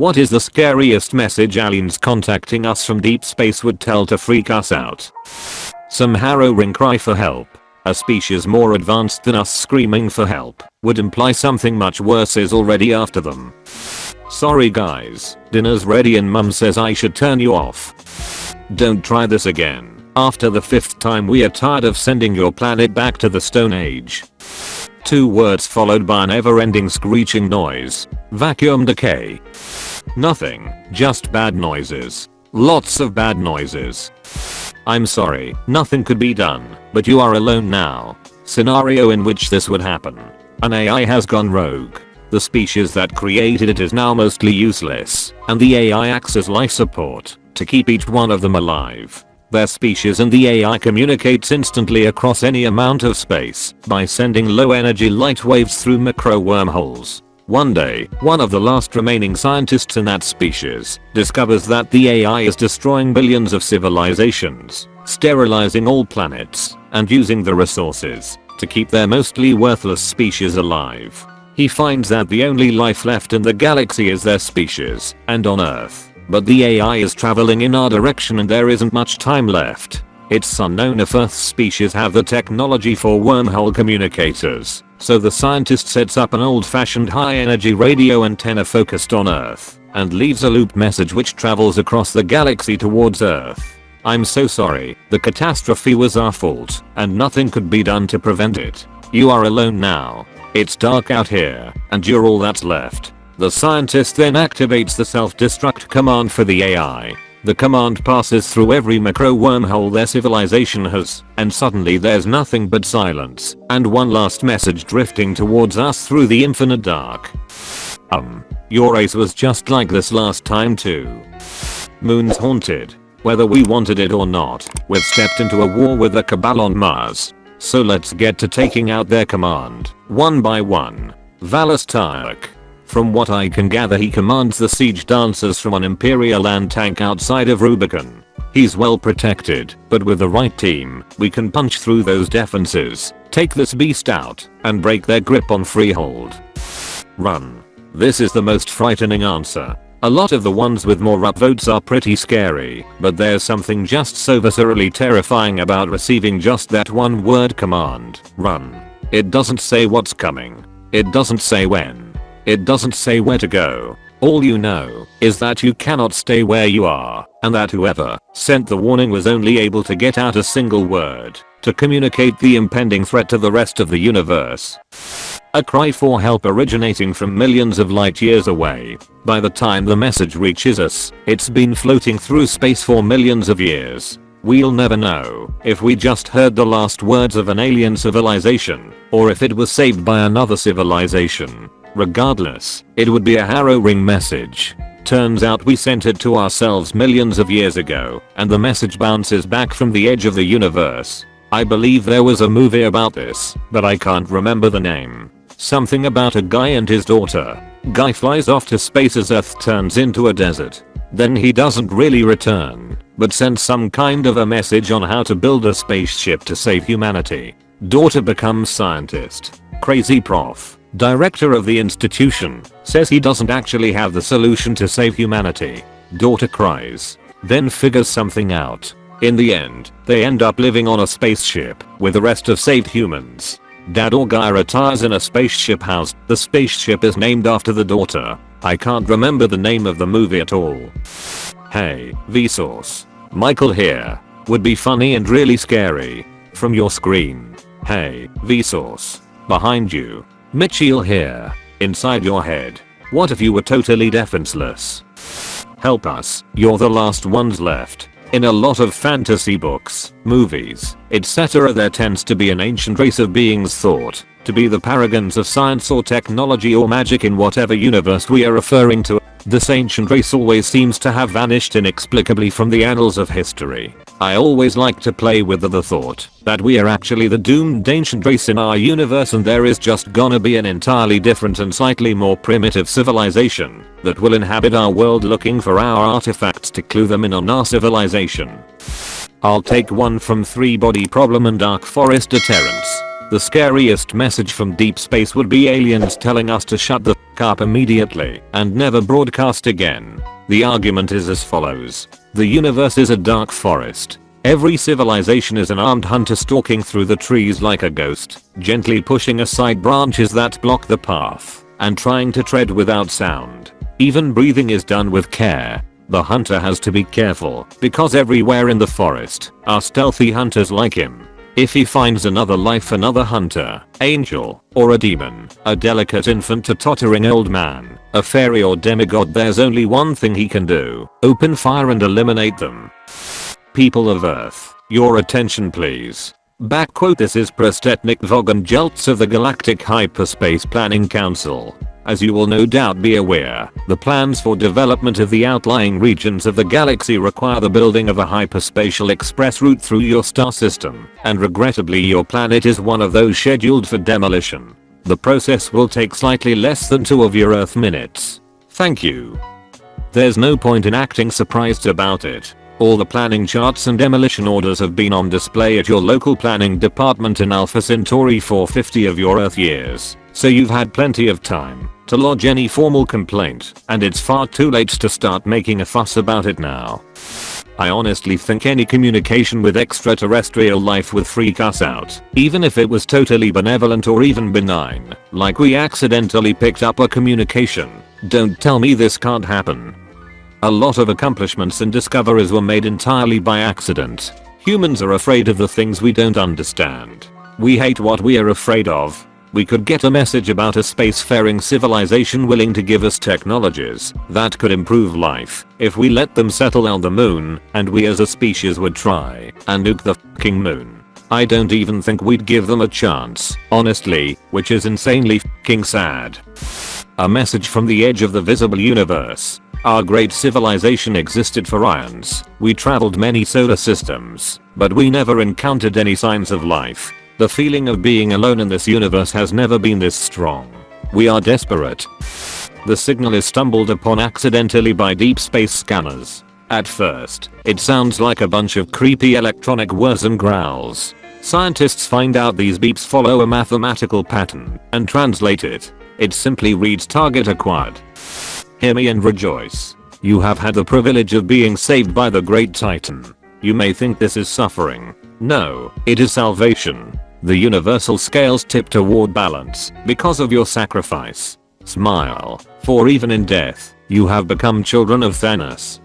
What is the scariest message aliens contacting us from deep space would tell to freak us out? Some harrowing cry for help. A species more advanced than us screaming for help would imply something much worse is already after them. Sorry guys, dinner's ready and mum says I should turn you off. Don't try this again. After the 5th time we are tired of sending your planet back to the Stone Age. 2 words followed by an ever-ending screeching noise. Vacuum decay. Nothing, just bad noises. Lots of bad noises. I'm sorry, nothing could be done, but you are alone now. Scenario in which this would happen. An AI has gone rogue. The species that created it is now mostly useless, and the AI acts as life support to keep each one of them alive. Their species and the AI communicates instantly across any amount of space by sending low energy light waves through macro wormholes. One day, one of the last remaining scientists in that species discovers that the AI is destroying billions of civilizations, sterilizing all planets, and using the resources to keep their mostly worthless species alive. He finds that the only life left in the galaxy is their species, and on Earth. But the AI is traveling in our direction and there isn't much time left. It's unknown if Earth's species have the technology for wormhole communicators, so the scientist sets up an old-fashioned high-energy radio antenna focused on Earth, and leaves a loop message which travels across the galaxy towards Earth. I'm so sorry, the catastrophe was our fault, and nothing could be done to prevent it. You are alone now. It's dark out here, and you're all that's left. The scientist then activates the self-destruct command for the AI. The command passes through every macro wormhole their civilization has, and suddenly there's nothing but silence, and one last message drifting towards us through the infinite dark. Your race was just like this last time too. Moon's haunted. Whether we wanted it or not, we've stepped into a war with the Cabal on Mars. So let's get to taking out their command, one by one. Valastark. From what I can gather he commands the siege dancers from an Imperial land tank outside of Rubicon. He's well protected, but with the right team, we can punch through those defenses, take this beast out, and break their grip on Freehold. Run. This is the most frightening answer. A lot of the ones with more upvotes are pretty scary, but there's something just so viscerally terrifying about receiving just that one word command, run. It doesn't say what's coming. It doesn't say when. It doesn't say where to go. All you know is that you cannot stay where you are, and that whoever sent the warning was only able to get out a single word to communicate the impending threat to the rest of the universe. A cry for help originating from millions of light years away. By the time the message reaches us, it's been floating through space for millions of years. We'll never know if we just heard the last words of an alien civilization, or if it was saved by another civilization. Regardless, it would be a harrowing message. Turns out we sent it to ourselves millions of years ago, and the message bounces back from the edge of the universe. I believe there was a movie about this, but I can't remember the name. Something about a guy and his daughter. Guy flies off to space as Earth turns into a desert. Then he doesn't really return, but sends some kind of a message on how to build a spaceship to save humanity. Daughter becomes scientist. Crazy prof, director of the institution, says he doesn't actually have the solution to save humanity. Daughter cries, then figures something out. In the end, they end up living on a spaceship with the rest of saved humans. Dad or Guy retires in a spaceship house. The spaceship is named after the daughter. I can't remember the name of the movie at all. Hey, Vsauce. Michael here. Would be funny and really scary. From your screen. Hey, Vsauce. Behind you. Mitchell here. Inside your head. What if you were totally defenseless? Help us, you're the last ones left. In a lot of fantasy books, movies, etc. there tends to be an ancient race of beings thought to be the paragons of science or technology or magic in whatever universe we are referring to. This ancient race always seems to have vanished inexplicably from the annals of history. I always like to play with the thought that we are actually the doomed ancient race in our universe and there is just gonna be an entirely different and slightly more primitive civilization that will inhabit our world looking for our artifacts to clue them in on our civilization. I'll take one from 3 Body Problem and Dark Forest Deterrence. The scariest message from deep space would be aliens telling us to shut the f up immediately and never broadcast again. The argument is as follows. The universe is a dark forest. Every civilization is an armed hunter stalking through the trees like a ghost, gently pushing aside branches that block the path, and trying to tread without sound. Even breathing is done with care. The hunter has to be careful, because everywhere in the forest are stealthy hunters like him. If he finds another life, another hunter, angel, or a demon, a delicate infant, a tottering old man, a fairy or demigod, there's only one thing he can do: open fire and eliminate them. People of Earth, your attention please. This is Prostetnik Voganjelts of the Galactic Hyperspace Planning Council. As you will no doubt be aware, the plans for development of the outlying regions of the galaxy require the building of a hyperspatial express route through your star system, and regrettably your planet is one of those scheduled for demolition. The process will take slightly less than 2 of your Earth minutes. Thank you. There's no point in acting surprised about it. All the planning charts and demolition orders have been on display at your local planning department in Alpha Centauri for 50 of your Earth years, so you've had plenty of time to lodge any formal complaint, and it's far too late to start making a fuss about it now. I honestly think any communication with extraterrestrial life would freak us out, even if it was totally benevolent or even benign, like we accidentally picked up a communication. Don't tell me this can't happen. A lot of accomplishments and discoveries were made entirely by accident. Humans are afraid of the things we don't understand. We hate what we are afraid of. We could get a message about a spacefaring civilization willing to give us technologies that could improve life if we let them settle on the moon, and we as a species would try and nuke the fucking moon. I don't even think we'd give them a chance, honestly, which is insanely fucking sad. A message from the edge of the visible universe. Our great civilization existed for eons. We traveled many solar systems, but we never encountered any signs of life. The feeling of being alone in this universe has never been this strong. We are desperate. The signal is stumbled upon accidentally by deep space scanners. At first, it sounds like a bunch of creepy electronic whirs and growls. Scientists find out these beeps follow a mathematical pattern and translate it. It simply reads target acquired. Hear me and rejoice. You have had the privilege of being saved by the Great Titan. You may think this is suffering. No, it is salvation. The universal scales tip toward balance because of your sacrifice. Smile, for even in death, you have become children of Thanos.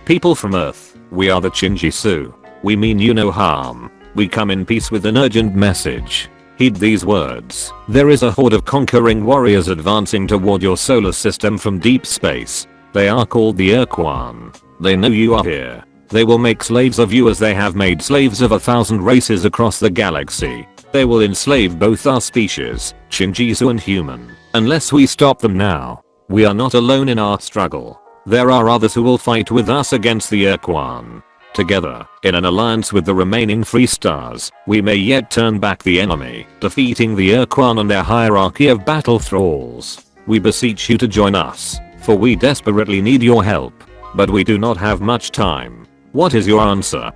People from Earth, we are the Chinjisu. We mean you no harm. We come in peace with an urgent message. Heed these words. There is a horde of conquering warriors advancing toward your solar system from deep space. They are called the Urquan. They know you are here. They will make slaves of you as they have made slaves of 1,000 races across the galaxy. They will enslave both our species, Chinjisu and human, unless we stop them now. We are not alone in our struggle. There are others who will fight with us against the Urquan. Together, in an alliance with the remaining 3 stars, we may yet turn back the enemy, defeating the Urquan and their hierarchy of battle thralls. We beseech you to join us, for we desperately need your help. But we do not have much time. What is your answer?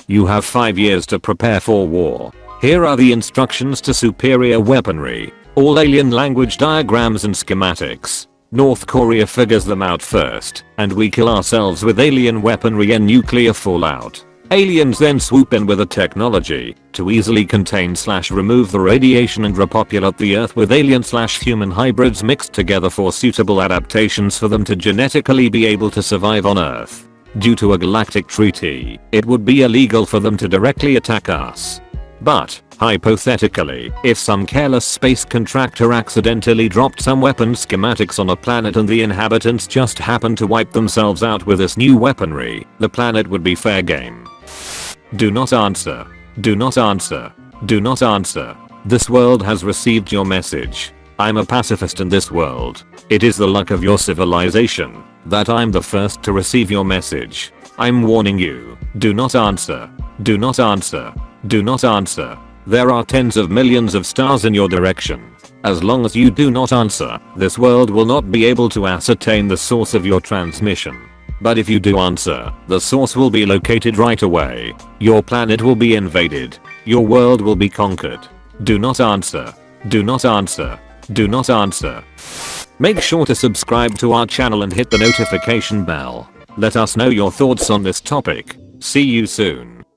You have 5 years to prepare for war. Here are the instructions to superior weaponry. All alien language diagrams and schematics. North Korea figures them out first, and we kill ourselves with alien weaponry and nuclear fallout. Aliens then swoop in with a technology to easily contain/remove the radiation and repopulate the Earth with alien/human hybrids mixed together for suitable adaptations for them to genetically be able to survive on Earth. Due to a galactic treaty, it would be illegal for them to directly attack us. But, hypothetically, if some careless space contractor accidentally dropped some weapon schematics on a planet and the inhabitants just happened to wipe themselves out with this new weaponry, the planet would be fair game. Do not answer. Do not answer. Do not answer. This world has received your message. I'm a pacifist in this world. It is the luck of your civilization that I'm the first to receive your message. I'm warning you. Do not answer. Do not answer. Do not answer. There are tens of millions of stars in your direction. As long as you do not answer, this world will not be able to ascertain the source of your transmission. But if you do answer, the source will be located right away. Your planet will be invaded. Your world will be conquered. Do not answer. Do not answer. Do not answer. Make sure to subscribe to our channel and hit the notification bell. Let us know your thoughts on this topic. See you soon.